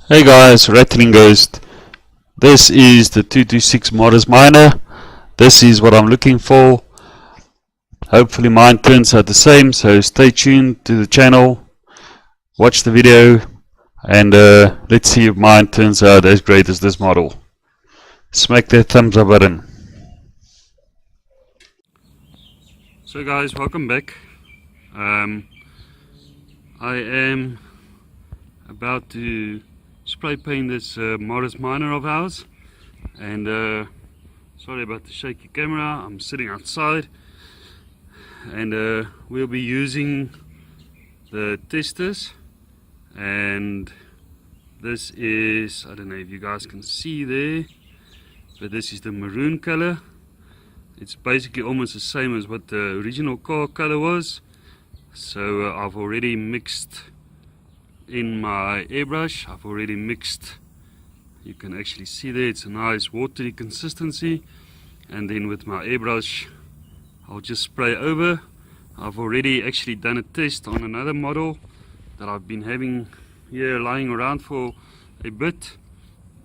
Hey guys, Rattling Ghost. This is the 226 Modus Miner. This is what I'm looking for. Hopefully mine turns out the same, so stay tuned to the channel, watch the video, and let's see if mine turns out as great as this model. Smack that thumbs up button. So guys, welcome back. I am about to spray paint this Modus Miner of ours, and sorry about the shaky camera. I'm sitting outside, and we'll be using the testers, and this is, I don't know if you guys can see there, but this is the maroon color. It's basically almost the same as what the original car color was. So I've already mixed in my airbrush. I've already mixed, you can actually see there, it's a nice watery consistency, and then with my airbrush I'll just spray over. I've already actually done a test on another model that I've been having here lying around for a bit,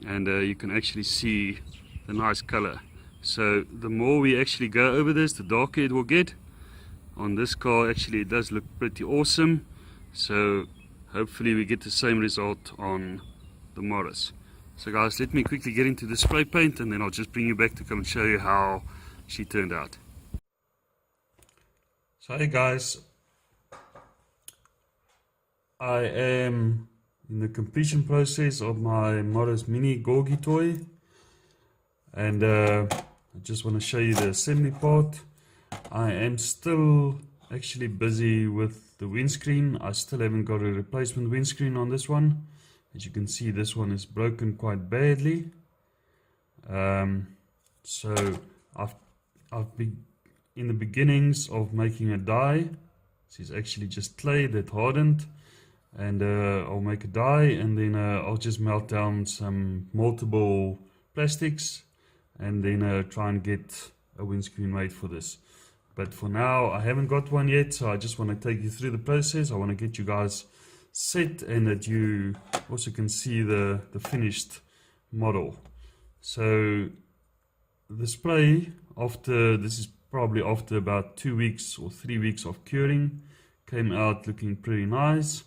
and you can actually see the nice color. So the more we actually go over this, the darker it will get. On this car actually it does look pretty awesome, so hopefully we get the same result on the Modus. So guys, let me quickly get into the spray paint, and then I'll just bring you back to come and show you how she turned out. So hey guys, I am in the completion process of my Modus Mini Corgi toy, and I just want to show you the assembly part. I am still actually busy with the windscreen. I still haven't got a replacement windscreen on this one. As you can see, this one is broken quite badly. So I've been in the beginnings of making a die. This is actually just clay that hardened, and I'll make a die, and then I'll just melt down some multiple plastics, and then try and get a windscreen made for this. But for now I haven't got one yet, so I just want to take you through the process. I want to get you guys set, and that you also can see the finished model. So the spray, after this is probably after about 2 weeks or 3 weeks of curing, came out looking pretty nice.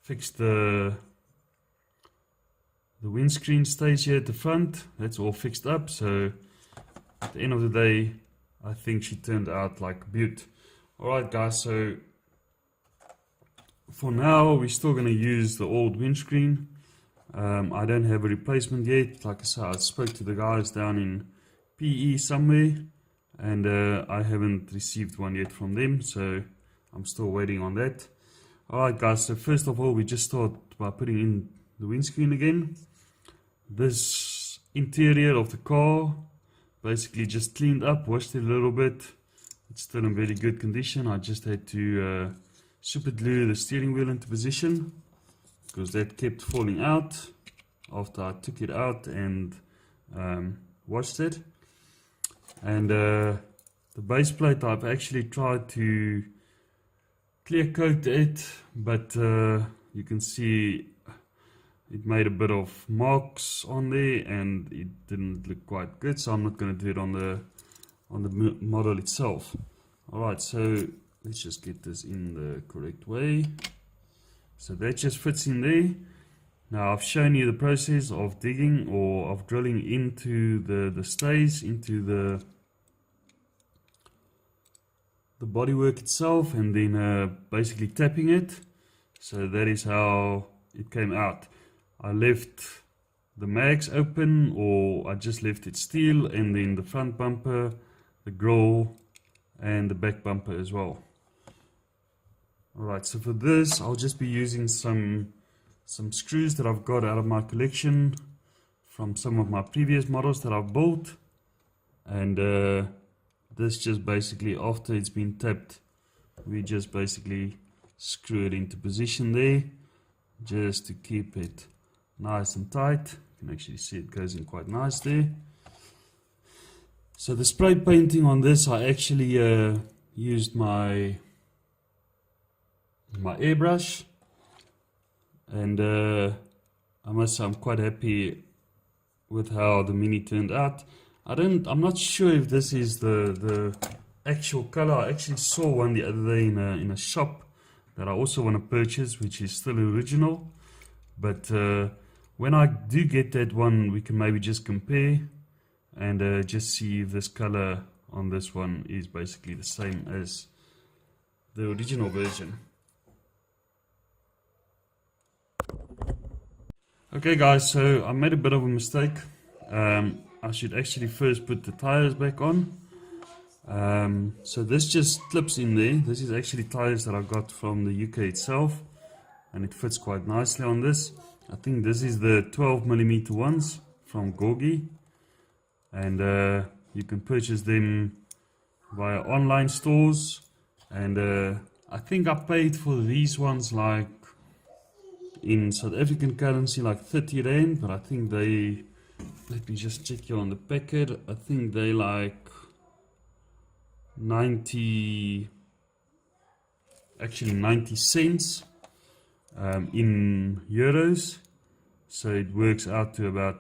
Fixed the windscreen stage here at the front, that's all fixed up. So at the end of the day, I think she turned out like a beaut. Alright guys, so for now we're still going to use the old windscreen. I don't have a replacement yet. Like I said, I spoke to the guys down in PE somewhere, and I haven't received one yet from them, so I'm still waiting on that. Alright guys, so first of all we just start by putting in the windscreen again. This interior of the car, basically just cleaned up, washed it a little bit. It's still in very good condition. I just had to super glue the steering wheel into position, because that kept falling out after I took it out and washed it. And the base plate, I've actually tried to clear coat it, but you can see it made a bit of marks on there, and it didn't look quite good, so I'm not going to do it on the model itself. Alright, so let's just get this in the correct way. So that just fits in there. Now I've shown you the process of digging or of drilling into the stays, into the bodywork itself, and then basically tapping it. So that is how it came out. I left the mags open, or I just left it steel, and then the front bumper, the grille, and the back bumper as well. Alright, so for this I'll just be using some screws that I've got out of my collection from some of my previous models that I've built, and this just basically, after it's been tapped, we just basically screw it into position there, just to keep it nice and tight. You can actually see it goes in quite nice there. So the spray painting on this, I actually used my airbrush, and I must say I'm quite happy with how the Mini turned out. I'm not sure if this is the actual color. I actually saw one the other day in a shop that I also want to purchase, which is still original. But when I do get that one, we can maybe just compare and just see if this color on this one is basically the same as the original version. Okay guys, so I made a bit of a mistake. I should actually first put the tires back on. So this just clips in there. This is actually tires that I got from the UK itself, and it fits quite nicely on this. I think this is the 12mm ones from Corgi, and you can purchase them via online stores. And I think I paid for these ones like in South African currency like 30 rand, but I think they, let me just check here on the packet, I think they like 90 cents in euros, so it works out to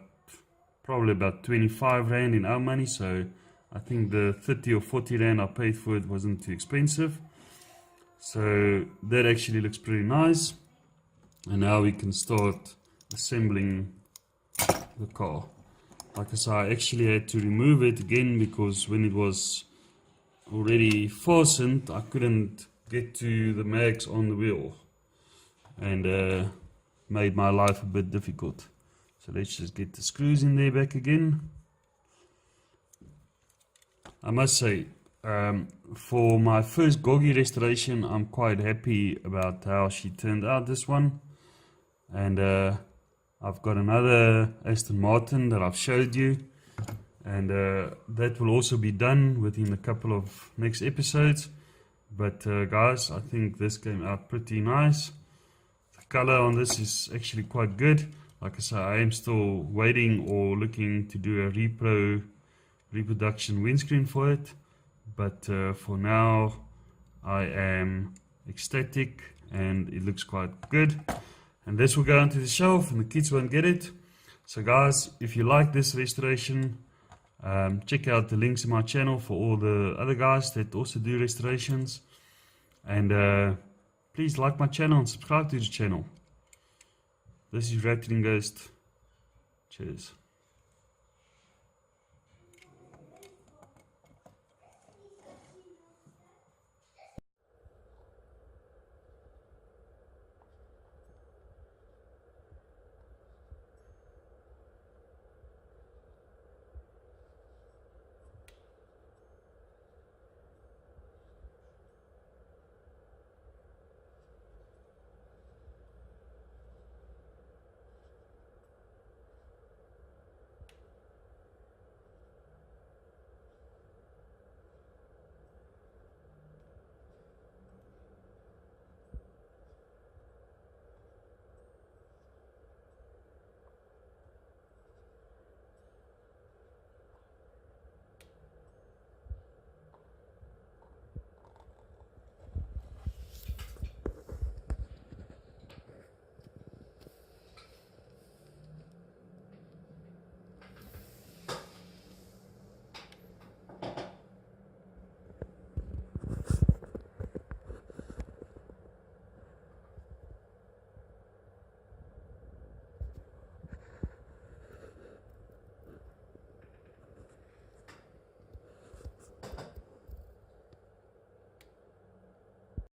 probably about 25 rand in our money. So I think the 30 or 40 rand I paid for it wasn't too expensive. So that actually looks pretty nice. And now we can start assembling the car. Like I said, I actually had to remove it again because when it was already fastened, I couldn't get to the mags on the wheel, and made my life a bit difficult. So let's just get the screws in there back again. I must say, for my first Corgi restoration, I'm quite happy about how she turned out, this one. And I've got another Aston Martin that I've showed you, and that will also be done within a couple of next episodes. But guys, I think this came out pretty nice. The color on this is actually quite good. Like I said, I am still waiting or looking to do a reproduction windscreen for it, but for now I am ecstatic and it looks quite good. And this will go onto the shelf and the kids won't get it. So guys, if you like this restoration, check out the links in my channel for all the other guys that also do restorations. And please like my channel and subscribe to the channel. This is Rattling Ghost. Cheers.